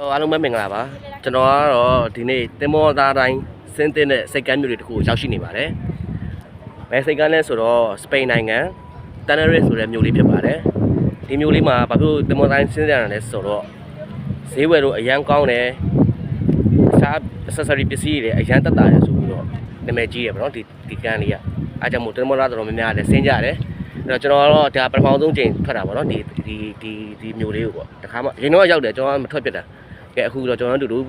အားလုံးပဲမင်္ဂလာပါကျွန်တော်ကတော့ဒီနေ့တင်မောသားတိုင်းစင်းတင်တဲ့စိတ်ကမ်းမျိုးတွေတခုကိုရောက်ရှိနေပါတယ်။ဘယ်စိတ်ကမ်းလဲဆိုတော့စပိန်နိုင်ငံတန်နရစ်ဆိုတဲ့မြို့လေးဖြစ်ပါတယ်။ဒီမြို့လေးမှာဘာဖြစ်လို့တင်မောတိုင်းစင်းတင်ရလဲဆိုတော့ဈေးဝယ်လို့အရန်ကောင်းတယ်။စား accessory ပစ္စည်းတွေအရန်တက်တာရဆိုပြီးတော့နာမည်ကြီးတယ်ပေါ့နော်ဒီကမ်းလေးကအားကြောင့်မို့တင်မောသားတော်တော်များများလည်းစင်းကြတယ်။အဲ့တော့ကျွန်တော်ကတော့ဒါပထမဆုံးချိန်ထွက်တာပေါ့နော်ဒီမြို့လေးကိုပေါ့တခါမှရင်တော့ရောက်တယ်ကျွန်တော်မထွက်ပြတာကဲအခုတော့ကျွန်တော်တို့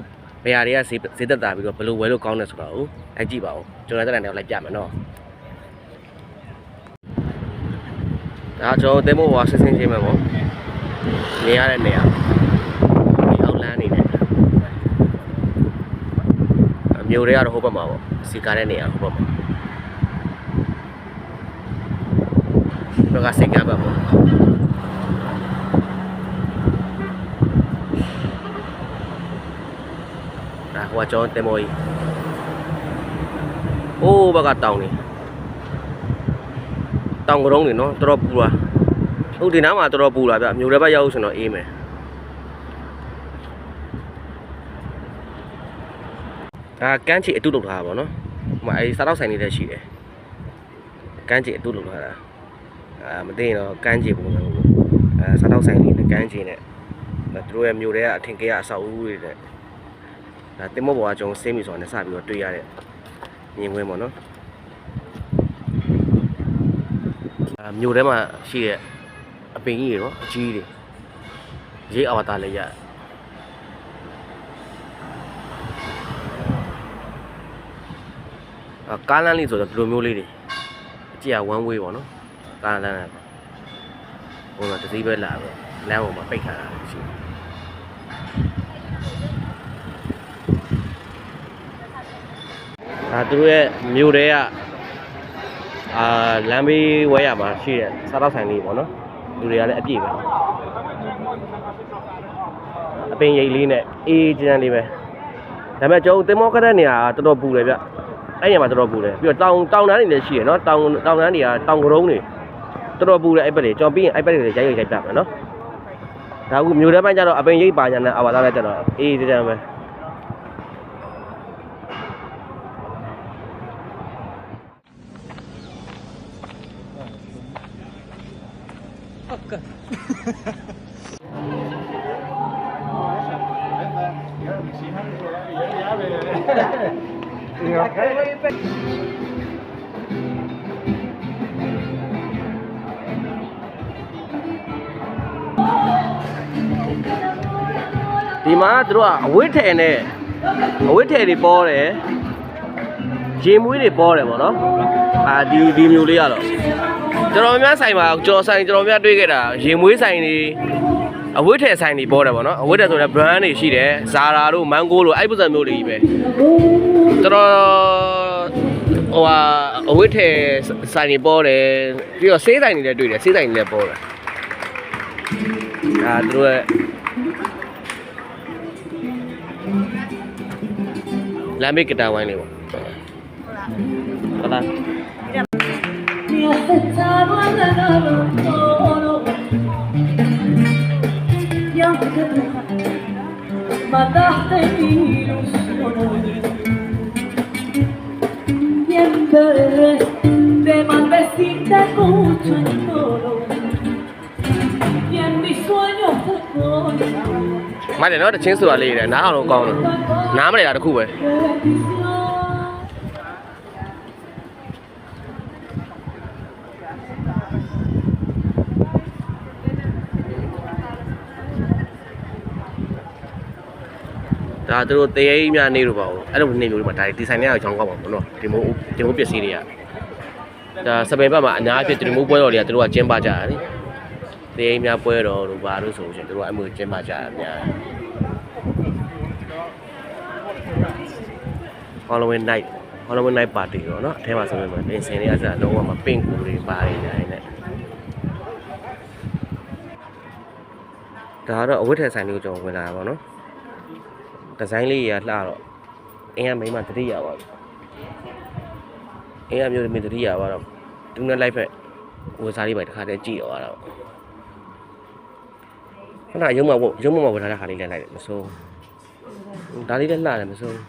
ဘယ်ဟာတွေကဈေးသက်တာပြီးတော့ဘယ်လိုဝယ်လို့ကောင်းတယ်ဆိုတာကိုလိုက်ကြည့်ပါဦးကျွန်တော်တက်တယ်လိုက်ပြမယ်နော်ဒါကျွန်တော်တင်ဖို့ဟောဆင်းချင်းမယ်ပေါ့နေရတဲ့နေရာဒီအောက်လမ်းနေတယ်မြို့တွေကတော့ဟိုဘက်မှာပေါ့စီကားတဲ့နေရာဟိုဘက်မှာတော့ကစိတ်ကပ်ပါပေါ့ဟိုကျွန်တော်တင်မောကြီးအိုးဘက်ကတောင်းနေတောင်ကရုံးနေနော်တော်တော်ပူလာဟုတ်ဒီနားမှာတော်တော်ပူလာဗျမြို့ထဲဘက်ရောက်ဆိုတော့အေးမယ်ဒါကန်းချီအတုလုပ်ထားတာပေါ့နော်ဟိုမှာအဲဒီစားတော့ဆိုင်လေးလည်းရှိတယ်ကန်းချီအတုလုပ်ထားတာမသိရင်တော့ကန်းချီပုံစံမျိုးစားတော့ဆိုင်လေးနဲ့ကန်းချီနဲ့သူတို့ရဲ့မြို့ထဲကအထင်ကြီးအဆောက်အဦတွေနဲ့ဒါတင်မောပေါ်ကကျွန်တော်စင်းပြီဆိုတော့လည်းစပြီးတော့တွေ့ရတဲ့မြင်ကွင်းပေါ့နော်မြို့ထဲမှာရှိတဲ့အပင်ကြီးတွေနော်အကြီးတွေရေးအဝတာလည်းရကားလမ်းလေးဆိုတော့ဒီလိုမျိုးလေးတွေအကြည့်ရ one way ပေါ့နော်ကားလမ်းဟိုမှာတစ်စီးပဲလာပဲလမ်းပေါ်မှာပိတ်ထားတာရှိသူတို့ရဲ့မြို့တွေကလမ်းဘေးဝဲရမှာရှိတဲ့စားတော့ဆိုင်လေးပေါ့နော်လူတွေကလည်းအပြည့်ပဲအပင်ရိပ်လေးနဲ့အေးချမ်းလေးပဲဒါပေမဲ့ကျွန်တော်တင်မောကတဲ့နေရာတော်တော်ပူတယ်ဗျအဲ့နေရာမှာတော်တော်ပူတယ်ပြီးတော့တောင်တန်းတွေလည်းရှိရနော်တောင်တန်းတွေကတောင်ကရုံးတွေတော်တော်ပူတယ်အဲ့ဘက်တွေကျွန်တော်ပြီးရင်အဲ့ဘက်တွေရိုက်ပြမယ်နော်ဒါအခုမြို့ထဲပိုင်းကျတော့အပင်ရိပ်ပါညာနဲ့အဝါသားလည်းကျတော့အေးချမ်းပဲဒီမှာသူတို့ကအဝိထဲတွေပေါ်တယ်ရေမွေးတွေပေါ်တယ်ပေါ့နော်ဒီမျိုးလေးကတော့ကျွန်တော်များဆိုင်မှာကျွန်တော်များတွေ့ခဲ့တာရေမွေးဆိုင်တွေအဝိထဲဆိုင်တွေပေါ်တယ်ပေါ့နော်အဝိထဲဆိုတဲ့ brand တွေရှိတယ်ဇာရာတို့မန်ကိုတို့အဲ့ပုံစံမျိုးတွေကြီးပဲကျွန်တော်အဝိထဲဆိုင်တွေပေါ်တယ်ပြီးတော့ဆေးဆိုင်တွေလည်းတွေ့တယ်ဆေးဆိုင်တွေလည်းပေါ်တယ်သူတို့ရဲ့လမ်းဘေးကတာဝိုင်းလေးပေါ့ဟုတ်လားMataste mi ilusiones y en vez de maldecirte escucho en todo y en mis sueños te conozco မတယ်နော်တချင်းဆိုတာလေးတယ်နားအောင်လို့ကောင်းတယ်နားမလဲတာတခုပဲဒါသူတို့တရေကြီးများနေလို့ပါဘူးအဲ့လိုနေမျိုးတွေမှာဒါဒီဆိုင်တွေကကြောင်းကောက်ပါဘောနော်ဒီမိုးပစ္စည်းတွေကဒါစပယ်ဘက်မှာအများအပြားဒီမိုးပွဲတော်တွေကသူတို့ကကျင်းပကြတာလေတရေကြီးများပွဲတော်တို့ဘာလို့ဆိုလို့ရှိရင်သူတို့ကအမှုကျင်းပကြတာများ Halloween night party တော့နော်အထဲမှာဆိုရင်ပင်စင်တွေကစလုံးဝမပင့်ကူတွေပါနေတယ်နဲ့ဒါတော့အဝတ်ထည်ဆိုင်လေးကိုကျွန်တော်ဝင်လာတာပေါ့နော်ဒီဇိုင်းလေးကြီးကလှတော့အင်းကမိမတတိယပါဘူးအင်းကမျိုးသမီးတတိယပါတော့သူနဲ့လိုက်ဖက်ဝယ်စားလေးပဲတစ်ခါတည်းကြည့်တော့တာခဏရုံးမဝတ်ထားတဲ့ခါလေးလိုက်လိုက်တယ်မစိုး ဒါလေးလည်းလှတယ်မစိုး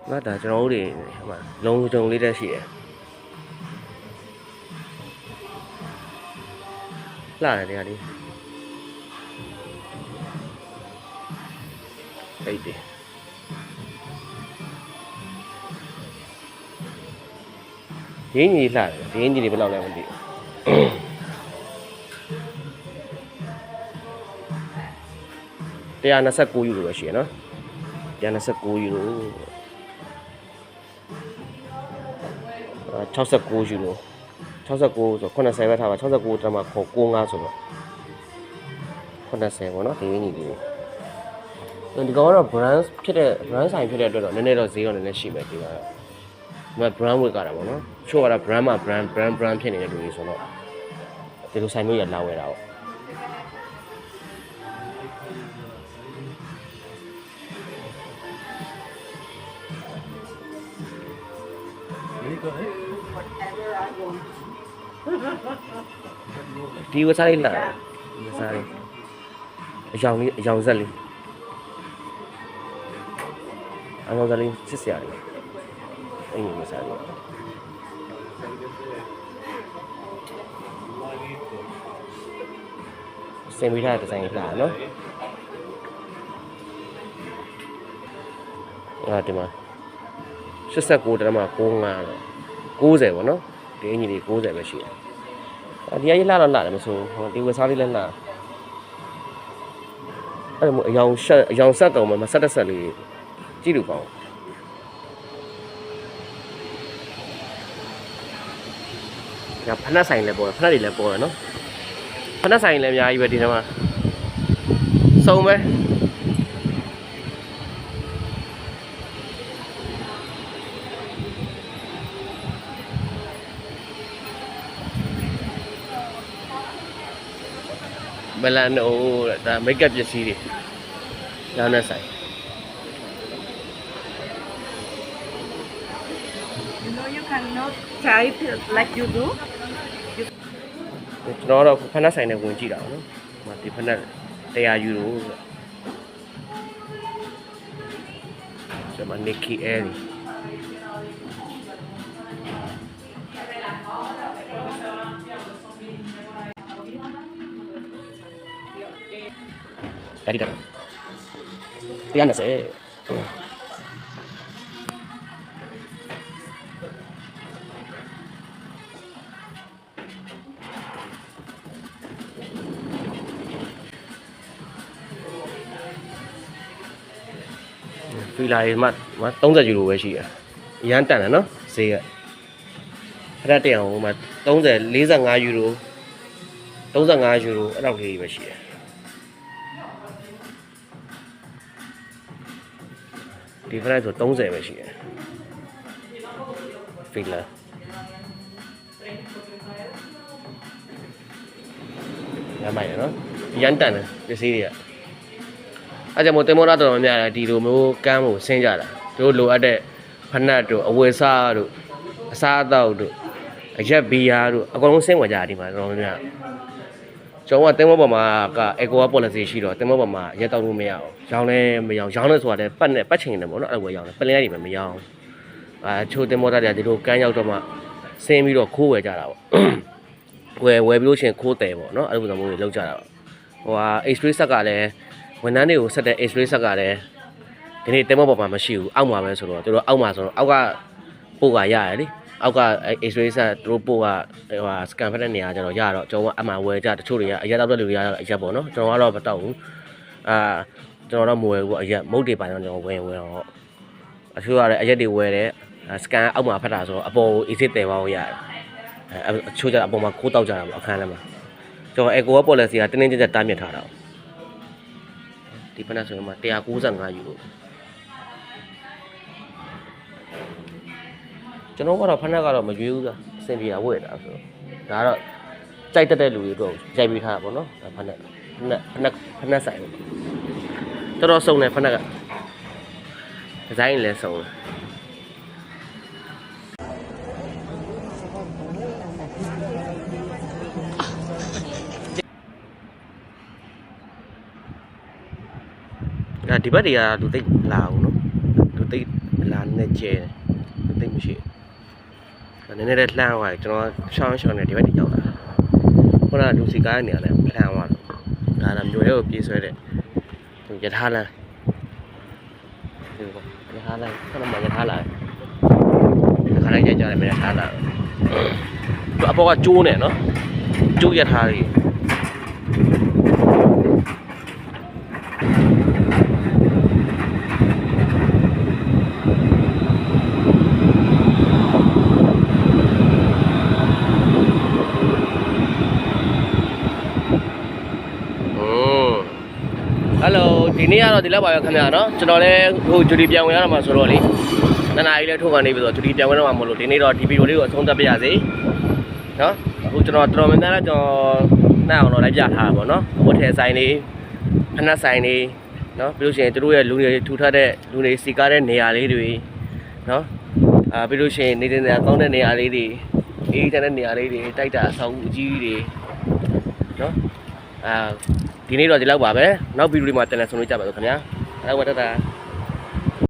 ငါဒါကျွန်တော်တို့တွေဟိုမှာလုံကြုံလေးတက်ရှိတယ်လှတယ်တရားလေးအဲ့ဒီရင်းကြီးလှတယ်ဒီရင်းကြီးတွေဘယ်လောက်လဲမသိဘူး129 ယူရိုပဲရှိရနော်129 ယူရို69 ယူရို69ဆို80ပဲထားပါ69တမခေါ်95ဆိုတော့80ပေါ့နော်ဒီရင်းကြီးတွေဒီကောင်ကတော့ brand ဖြစ်တဲ့ brand ဆိုင်ဖြစ်တဲ့အတွက်တော့နည်းနည်းတော့ဈေးတော့နည်းနည်းရှိမယ်ဒီကတော့ဒီမှာ brand ဝယ်ကြတာပေါ့နော်ချို့ကတော့ brand မှာ brand ဖြစ်နေတဲ့လူတွေဆိုတော့ဒီလိုဆိုင်မျိုးရလာဝယ်တာပေါ့ဒီဝစားလေးလာဝစားလေးအယောင်ဆက်လေးအယောင်ဆက်လေးစစ်စရာလေးအဲ့ဒီဝစားလေးစင်ပြီးထားတဲ့ဒီဇိုင်းလေးလာနော်ဒီမှာ89.95တော့90ပေါ့နော်ဒီအင်ဂျင်လေး90ပဲရှိတယ်ဒီအရေးလာတော့လာတယ်မဆိုဒီဝစားလေးလည်းလာအဲ့ဒါမို့အယောင်ဆက်ကောင်မှာဆက်တက်ဆက်လေးကြည့်လို့ကောင်းညဖနက်ဆိုင်လည်းပေါ်ဖနက်တွေလည်းပေါ်ရနော်ဖနက်ဆိုင်လည်းအများကြီးပဲဒီထဲမှာစုံပဲဘလန်နိုဒါမိတ်ကပ်ပစ္စည်းတွေရောင်းနေဆိုင် You know you cannot type like you do. ကျွန်တော်တော့ဖနက်ဆိုင်နဲ့ဝင်ကြည့်တာနော်ဒီဖနက်100 ယူရိုကျွန်မ Nikki Air အဲ့ဒီကတော့190ဖီလာရီမှ30 ယူရိုပဲရှိရအရန်တန်တယ်နော်ဈေးကအဲ့ဒါတက်အောင်မှ45 ယူရို35 ယူရိုအဲ့လောက်လေးပဲရှိရဒီဖရိုက်ဆို30ပဲရှိရဖီလာရမိုင်နော်အရန်တန်တယ်ပစ္စည်းတွေကအဲ့ကြောင့်မို့တင်မောတာတော်တော်များများဒီလိုမျိုးကမ်းကိုဆင်းကြတာတို့လိုအပ်တဲ့ဖနက်တို့အဝယ်စားတို့အစားအသောက်တို့အရက်ဘီယာတို့အကုန်လုံးဆင်းဝင်ကြတာဒီမှာတော်တော်များကျွန်တော်ကတင်မောပေါ်မှာကအက်ကိုက policy ရှိတော့တင်မောပေါ်မှာရက်တောက်လို့မရအောင်ရောင်းလဲမရောင်းလဲဆိုတာလည်းပတ်ချင်တယ်ပေါ့နော်အဲ့လိုဝယ်ရောင်းတယ်ပလင်းတွေပဲမရောင်းချိုးတင်မောတာတွေကဒီလိုကမ်းရောက်တော့မှဆင်းပြီးတော့ခိုးဝယ်ကြတာပေါ့ဝယ်ပြီးလို့ရှိရင်ခိုးတယ်ပေါ့နော်အဲ့လိုမျိုးတွေလောက်ကြတာပေါ့ဟိုဟာ X-ray ဆက်ကလည်းဝန်ထမ်းတွေကိုဆက်တဲ့ X-ray ဆက်ကလည်းဒီနေ့တင်မောပေါ်မှာမရှိဘူးအောက်မှာပဲဆိုတော့တို့အောက်မှာဆိုတော့အောက်ကပို့ကရတယ်လေအောက်က X-ray ဆက်တို့ပို့ကဟို scan ဖက်တဲ့နေရာကျတော့ရတော့ကျွန်တော်ကအမှန်ဝယ်ကြတချို့တွေကအရက်တောက်တဲ့လူတွေကတော့အရက်ပေါ့နော်ကျွန်တော်ကတော့မတောက်ဘူးကျွန်တော်တော့မဝယ်ဘူးအရက်မုတ်တွေပိုင်းတော့ကျွန်တော်ဝယ်တော့အချို့ကလည်းအရက်တွေဝယ်တယ် scan အောက်မှာဖက်တာဆိုတော့အပေါ်ကို easy တယ်ပေါင်းရတယ်အချို့ကျအပေါ်မှာခိုးတောက်ကြတာပေါ့အခန်းထဲမှာကျွန်တော် eco policy ကတင်းတင်းကြပ်ကြပ်တားမြစ်ထားတာဒီဖက်နဲ့ဆိုရင်မှ195 ယူရိုကျွန်တော်ကတော့ဖက်နဲ့ကတော့မရွေးဘူးလားအဆင်ပြေတာဝယ်တာဆိုတော့ဒါကတော့ကြိုက်တဲ့လူတွေတော့ရိုက်ပြီးထားတာပေါ့နော်ဖက်နဲ့ဆိုင်တော်တော်စုံတယ်ဖက်နဲ့ကဒီဇိုင်းလည်းစုံတယ် ဒီဘက်တွေကလူသိလာအောင်နော်လူသိလာနေကျဲလူသိမရှိနည်းနည်းလေးလှမ်းသွားတယ်ကျွန်တော်ရှောင်းနေဒီဘက်တွေရောက်လာခုနကလူစီကားနေရတယ်လှမ်းသွားတော့ဒါမျိုးလေးကိုပြေးဆွဲတဲ့ရထားလမ်းဒီပေါ့ရထားလမ်းခုနကရထားလာတယ်ခါတိုင်းကြကြတယ်မရထားလာတော့အပေါ်ကကျိုးနေနော်ကျိုးရထားကြီးဟယ်လိုဒီနေ့ကတော့ဒီလောက်ပါပဲခင်ဗျာနော်ကျွန်တော်လည်းဟိုဂျူဒီပြန်ဝင်ရတော့မှာဆိုတော့လေတနားကြီးလည်းထုတ်ကနေပြီဆိုတော့ဂျူဒီပြန်ဝင်တော့မှာမလို့ဒီနေ့တော့ဒီဗီဒီယိုလေးကိုအဆုံးသတ်ပြရစီနော်အခုကျွန်တော်တော်များများတော့ကျွန်တော်နှောက်အောင်တော့လိုက်ပြထားတာပေါ့နော်ဝတ်ထဲဆိုင်လေးဖနက်ဆိုင်လေးနော်ပြီးလို့ရှိရင်တို့ရဲ့လူတွေထူထပ်တဲ့လူတွေစီကားတဲ့နေရာလေးတွေနော်ပြီးလို့ရှိရင်နေတဲ့နေရာကောင်းတဲ့နေရာလေးတွေအေးတဲ့နေရာလေးတွေတိုက်တာအဆောက်အဦအကြီးကြီးတွေနော်ဒီနေ့တော့ဒီလောက်ပါပဲနောက်ဗီဒီယိုလေးမှာပြန်လည်ဆုံတွေ့ကြပါစို့ခင်ဗျာအဲ့ဒါဝတ်တတာ